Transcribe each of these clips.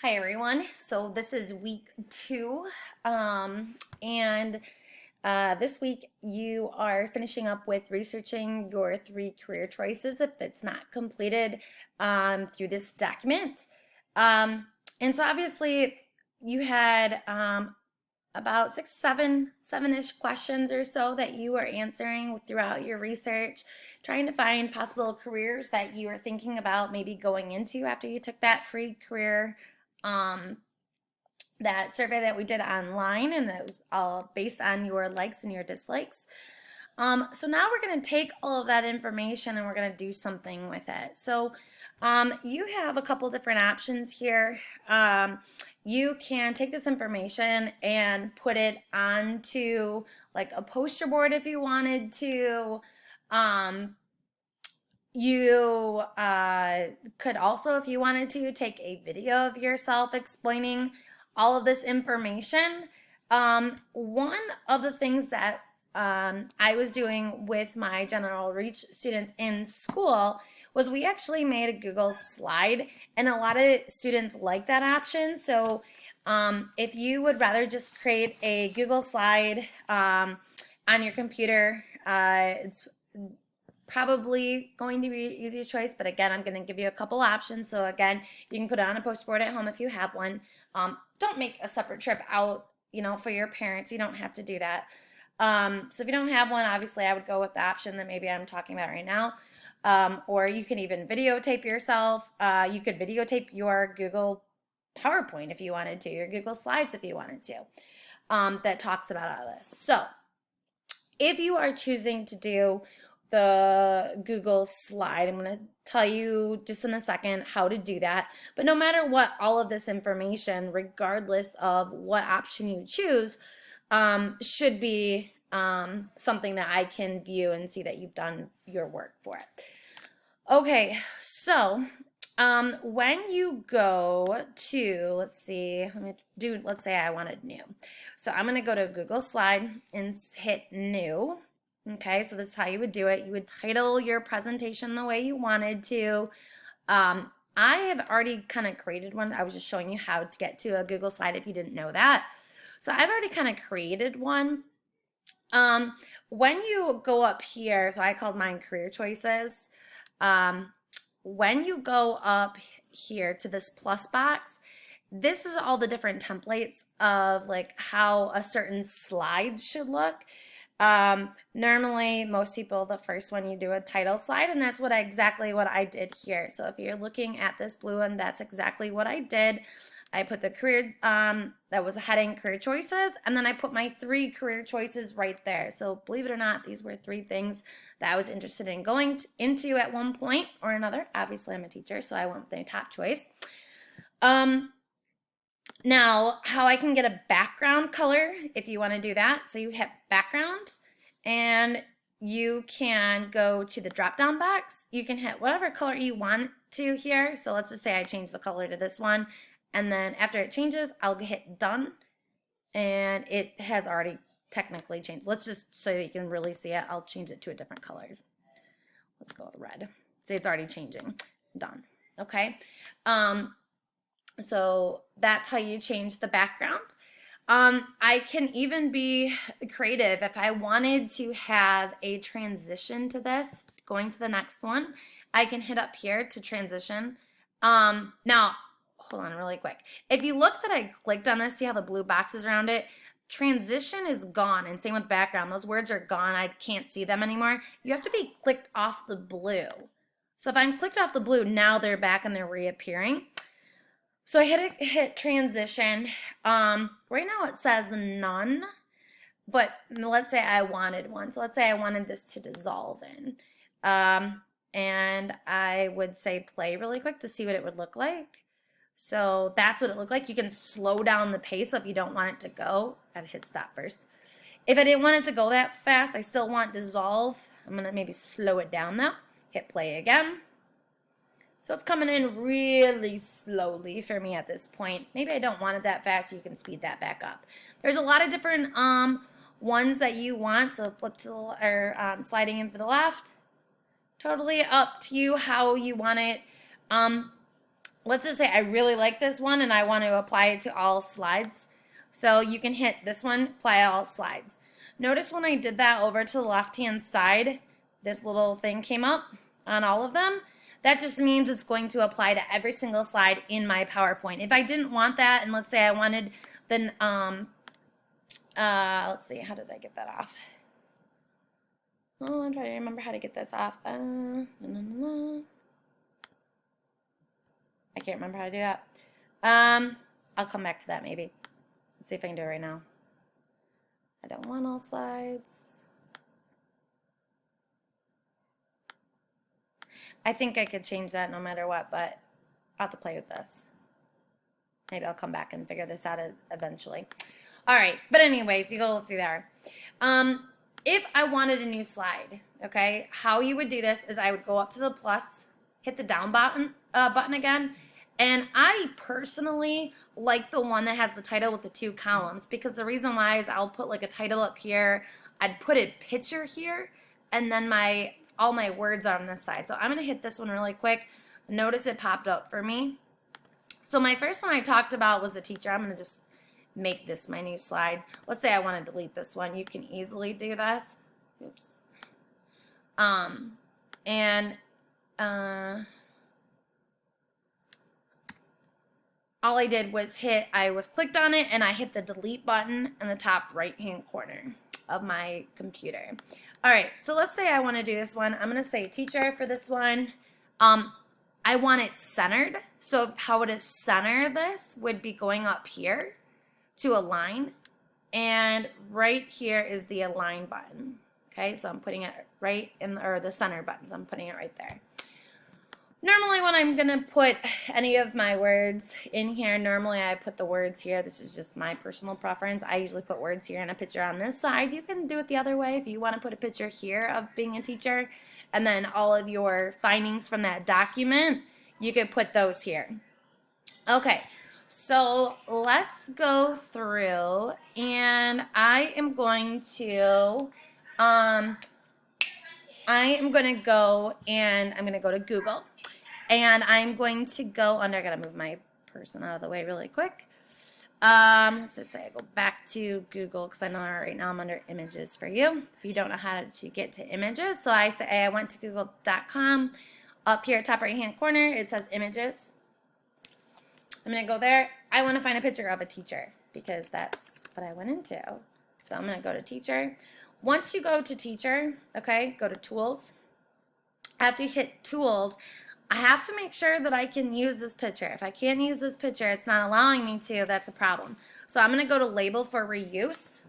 Hi everyone. So this is week 2, and this week you are finishing up with researching your 3 career choices if it's not completed through this document. Um, and so obviously you had about 6, 7, 7-ish questions or so that you were answering throughout your research, trying to find possible careers that you were thinking about maybe going into after you took that free career um, that survey that we did online, and that was all based on your likes and your dislikes. So now we're going to take all of that information and we're going to do something with it. So you have a couple different options here. You can take this information and put it onto like a poster board if you wanted to. You could also, if you wanted to, take a video of yourself explaining all of this information. One of the things that I was doing with my general reach students in school was we actually made a Google slide, and a lot of students like that option. So if you would rather just create a Google slide on your computer, it's probably going to be the easiest choice, but again, I'm going to give you a couple options. So again, you can put it on a poster board at home if you have one. Don't make a separate trip out, for your parents. You don't have to do that. So if you don't have one, obviously I would go with the option that maybe I'm talking about right now. Or you can even videotape yourself. You could videotape your Google PowerPoint if you wanted to, your Google Slides if you wanted to, that talks about all this. So if you are choosing to do the Google slide, I'm going to tell you just in a second how to do that. But no matter what, all of this information, regardless of what option you choose, should be something that I can view and see that you've done your work for it. Okay, so when you go to, let's see, let's say I wanted new. So I'm going to go to Google Slide and hit new. Okay, so this is how you would do it. You would title your presentation the way you wanted to. I have already kind of created one. I was just showing you how to get to a Google Slide if you didn't know that. So I've already kind of created one. When you go up here, so I called mine career choices. When you go up here to this plus box, this is all the different templates of like how a certain slide should look. Normally, most people, the first one you do a title slide, and that's exactly what I did here. So if you're looking at this blue one, that's exactly what I did. I put the career, that was a heading, career choices, and then I put my 3 career choices right there. So believe it or not, these were 3 things that I was interested in going into at one point or another. Obviously, I'm a teacher, so I went with the top choice. Now, how I can get a background color if you want to do that. So you hit background and you can go to the drop down box. You can hit whatever color you want to here. So let's just say I change the color to this one. And then after it changes, I'll hit done. And it has already technically changed. Let's just, so you can really see it, I'll change it to a different color. Let's go with red. See, it's already changing. Done. Okay. So that's how you change the background. I can even be creative. If I wanted to have a transition to this, going to the next one, I can hit up here to transition. Now, hold on really quick. If you look that I clicked on this, see how the blue boxes around it? Transition is gone, and same with background. Those words are gone. I can't see them anymore. You have to be clicked off the blue. So if I'm clicked off the blue, now they're back and they're reappearing. So I hit transition. Right now it says none, but let's say I wanted one. So let's say I wanted this to dissolve in. And I would say play really quick to see what it would look like. So that's what it looked like. You can slow down the pace, so if you don't want it to go, I'd hit stop first. If I didn't want it to go that fast, I still want dissolve. I'm going to maybe slow it down though. Hit play again. So it's coming in really slowly for me at this point. Maybe I don't want it that fast, so you can speed that back up. There's a lot of different ones that you want, so flip to the, or sliding in for the left. Totally up to you how you want it. let's just say I really like this one and I want to apply it to all slides. So you can hit this one, apply all slides. Notice when I did that over to the left-hand side, this little thing came up on all of them. That just means it's going to apply to every single slide in my PowerPoint. If I didn't want that, and let's say I wanted the, let's see, how did I get that off? Oh, I'm trying to remember how to get this off. I can't remember how to do that. I'll come back to that maybe. Let's see if I can do it right now. I don't want all slides. I think I could change that no matter what, but I'll have to play with this. Maybe I'll come back and figure this out eventually. All right, but anyways, you go through there. If I wanted a new slide, okay, how you would do this is I would go up to the plus, hit the down button again, and I personally like the one that has the title with the 2 columns, because the reason why is I'll put like a title up here, I'd put a picture here, and then all my words are on this side. So I'm going to hit this one really quick. Notice it popped up for me. So my first one I talked about was a teacher. I'm going to just make this my new slide. Let's say I want to delete this one. You can easily do this. Oops. All I did was I clicked on it and I hit the delete button in the top right hand corner of my computer. All right, so let's say I want to do this one. I'm going to say teacher for this one. I want it centered. So how to center this would be going up here to align, and right here is the align button. Okay, so I'm putting it right in, or the center button, so I'm putting it right there. Normally when I'm gonna put any of my words in here, normally I put the words here. This is just my personal preference. I usually put words here and a picture on this side. You can do it the other way if you want to put a picture here of being a teacher, and then all of your findings from that document, you could put those here. Okay, so let's go through, and I am going to go to Google, and I'm going to go under, I gotta move my person out of the way really quick. Let's just say I go back to Google, because I know right now I'm under images for you, if you don't know how to get to images. So I say I went to google.com. Up here, top right hand corner, it says images. I'm gonna go there. I want to find a picture of a teacher, because that's what I went into. So I'm gonna go to teacher. Once you go to teacher, okay, go to tools. After you hit tools, I have to make sure that I can use this picture. If I can't use this picture, it's not allowing me to, that's a problem. So I'm gonna go to label for reuse.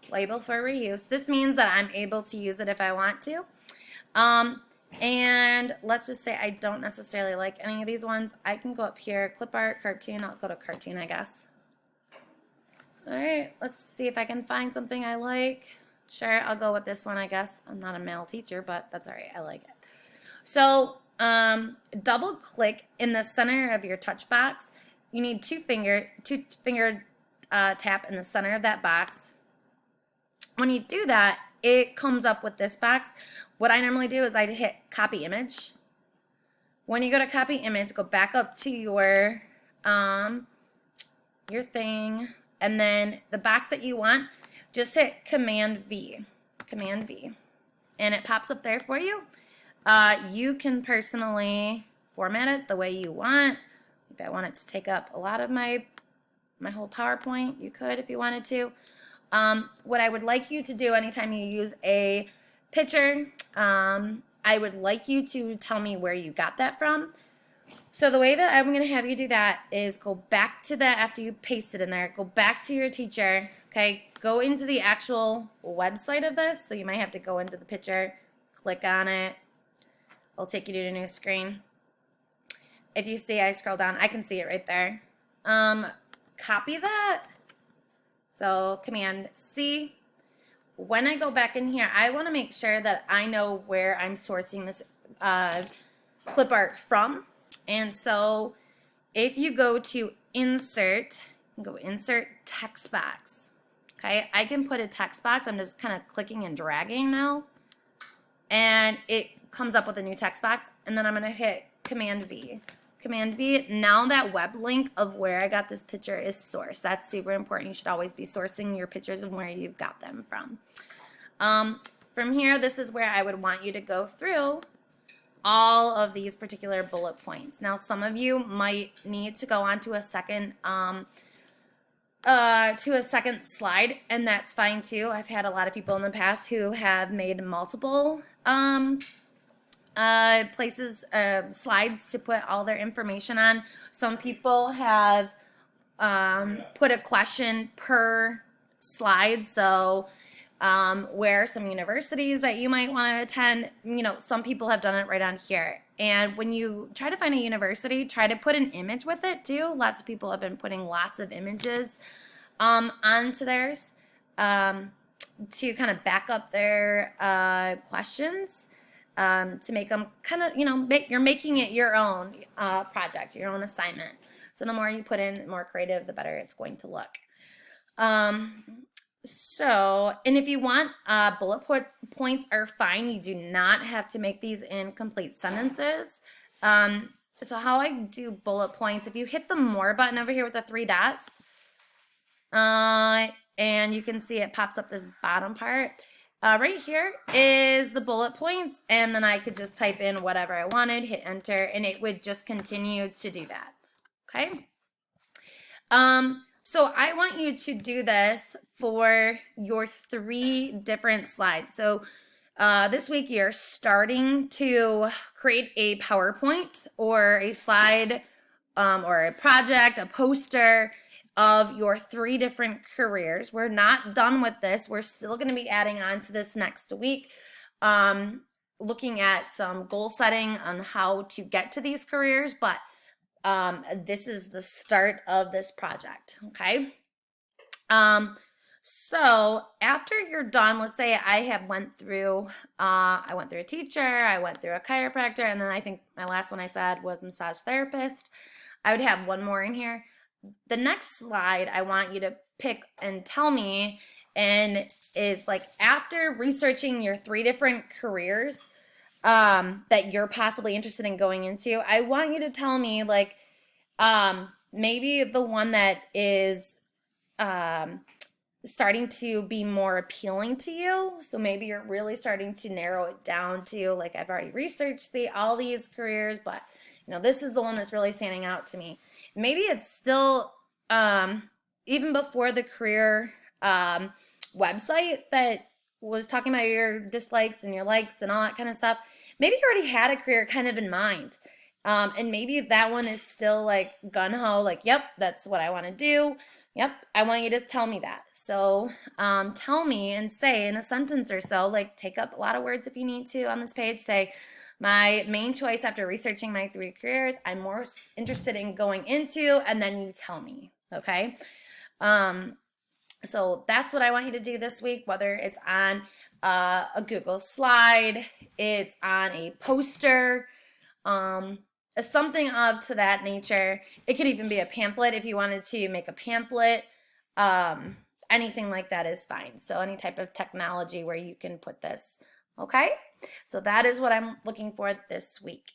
Label for reuse. This means that I'm able to use it if I want to. And let's just say I don't necessarily like any of these ones. I can go up here, clip art, cartoon. I'll go to cartoon, I guess. All right, let's see if I can find something I like. Sure, I'll go with this one, I guess. I'm not a male teacher, but that's all right. I like it. So double click in the center of your touch box. You need two finger tap in the center of that box. When you do that, it comes up with this box. What I normally do is I hit copy image. When you go to copy image, go back up to your thing, and then the box that you want, just hit Command V, and it pops up there for you. You can personally format it the way you want. If I want it to take up a lot of my whole PowerPoint, you could if you wanted to. What I would like you to do anytime you use a picture, I would like you to tell me where you got that from. So the way that I'm going to have you do that is go back to that after you paste it in there. Go back to your teacher, okay? Go into the actual website of this. So you might have to go into the picture, click on it. It'll take you to a new screen. If you see I scroll down, I can see it right there. Copy that. So Command C. When I go back in here, I want to make sure that I know where I'm sourcing this clip art from. And so if you go to insert, go insert text box. Okay, I can put a text box. I'm just kind of clicking and dragging now. And it comes up with a new text box. And then I'm going to hit Command V. Command V. Now that web link of where I got this picture is sourced. That's super important. You should always be sourcing your pictures and where you've got them from. From here, this is where I would want you to go through all of these particular bullet points. Now, some of you might need to go on to a second slide, and that's fine too. I've had a lot of people in the past who have made multiple slides to put all their information on. Some people have put a question per slide, so where some universities that you might want to attend, some people have done it right on here. And when you try to find a university, try to put an image with it too. Lots of people have been putting lots of images onto theirs to kind of back up their questions. To make them kind of, you're making it your own project, your own assignment. So the more you put in, the more creative, the better it's going to look. And if you want, bullet points are fine. You do not have to make these in complete sentences. So how I do bullet points, if you hit the more button over here with the 3 dots, and you can see it pops up this bottom part. Right here is the bullet points, and then I could just type in whatever I wanted, hit enter, and it would just continue to do that. Okay? So I want you to do this for your 3 different slides. So this week you're starting to create a PowerPoint or a slide or a project, a poster of your 3 different careers. We're not done with this. We're still going to be adding on to this next week, looking at some goal setting on how to get to these careers, but this is the start of this project, okay? So after you're done, let's say I went through a teacher, I went through a chiropractor, and then I think my last one I said was massage therapist. I would have one more in here. The next slide I want you to pick and tell me and is like after researching your 3 different careers that you're possibly interested in going into, I want you to tell me like maybe the one that is starting to be more appealing to you. So maybe you're really starting to narrow it down to like I've already researched all these careers, but this is the one that's really standing out to me. Maybe it's still, even before the career website that was talking about your dislikes and your likes and all that kind of stuff, maybe you already had a career kind of in mind. And maybe that one is still like gung-ho, like, yep, that's what I want to do. Yep, I want you to tell me that. So tell me and say in a sentence or so, like take up a lot of words if you need to on this page, say, my main choice after researching my 3 careers, I'm more interested in going into, and then you tell me, okay? So that's what I want you to do this week, whether it's on a Google slide, it's on a poster, something to that nature. It could even be a pamphlet if you wanted to make a pamphlet. Anything like that is fine. So any type of technology where you can put this, okay? So that is what I'm looking for this week.